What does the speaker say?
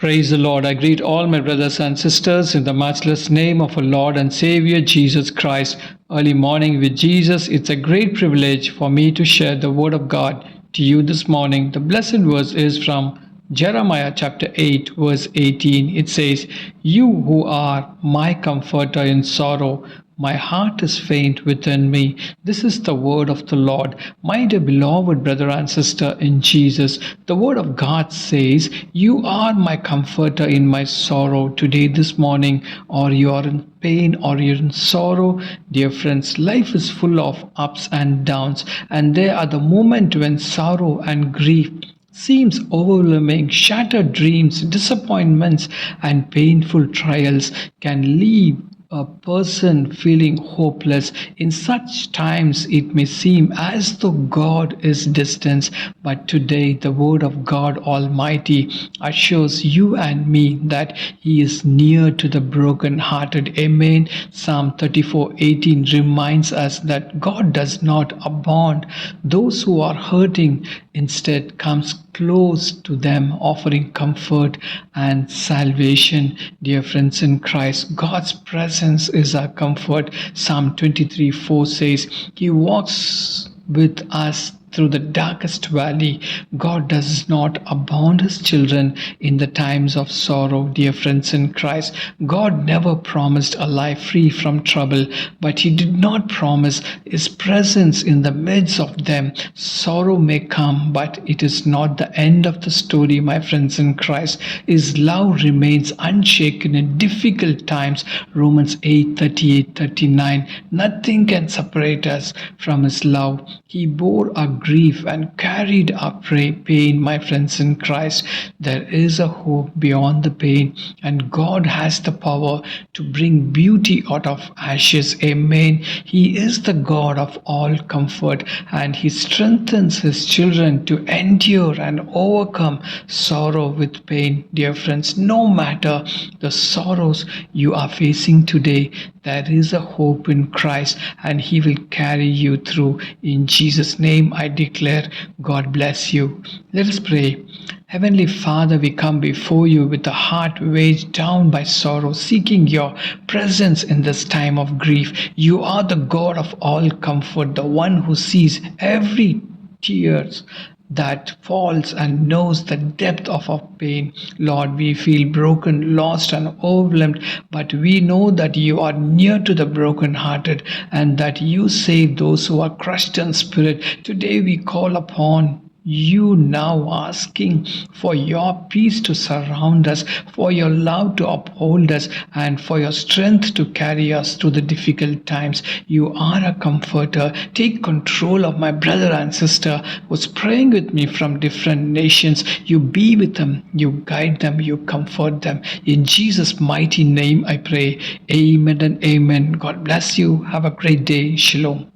Praise the Lord. I greet all my brothers and sisters in the matchless name of our Lord and Savior Jesus Christ. Early morning with Jesus. It's a great privilege for me to share the Word of God to you this morning. The blessed verse is from Jeremiah chapter 8, verse 18. It says, "You who are my comforter in sorrow, my heart is faint within me." This is the word of the Lord. My dear beloved brother and sister in Jesus, the word of God says, "You are my comforter in my sorrow." Today, this morning, or you are in pain or you're in sorrow, dear friends, life is full of ups and downs, and there are the moments when sorrow and grief seems overwhelming. Shattered dreams, disappointments, and painful trials can leave a person feeling hopeless. In such times, it may seem as though God is distant, but today the Word of God Almighty assures you and me that He is near to the broken-hearted. Amen. Psalm 34:18 reminds us that God does not abandon those who are hurting, instead comes close to them, offering comfort and salvation. Dear friends in Christ, God's presence is our comfort. Psalm 23:4 says, He walks with us through the darkest valley. God does not abandon His children in the times of sorrow. Dear friends in Christ, God never promised a life free from trouble, but He did not promise His presence in the midst of them. Sorrow may come, but it is not the end of the story, my friends in Christ. His love remains unshaken in difficult times. Romans 8:38-39. Nothing can separate us from His love. He bore our grief and carried our pain, my friends in Christ. There is a hope beyond the pain, and God has the power to bring beauty out of ashes. Amen. He is the God of all comfort, and He strengthens His children to endure and overcome sorrow with pain. Dear friends, no matter the sorrows you are facing today, there is a hope in Christ, and He will carry you through. In Jesus' name I declare, God bless you. Let us pray. Heavenly Father, we come before you with a heart weighed down by sorrow, seeking your presence in this time of grief. You are the God of all comfort, the one who sees every tears that falls and knows the depth of our pain. Lord, we feel broken, lost, and overwhelmed, but we know that you are near to the brokenhearted and that you save those who are crushed in spirit. Today we call upon you now, asking for your peace to surround us, for your love to uphold us, and for your strength to carry us through the difficult times. You are a comforter. Take control of my brother and sister who's praying with me from different nations. You be with them, you guide them, you comfort them. In Jesus' mighty name I pray. Amen and amen. God bless you. Have a great day. Shalom.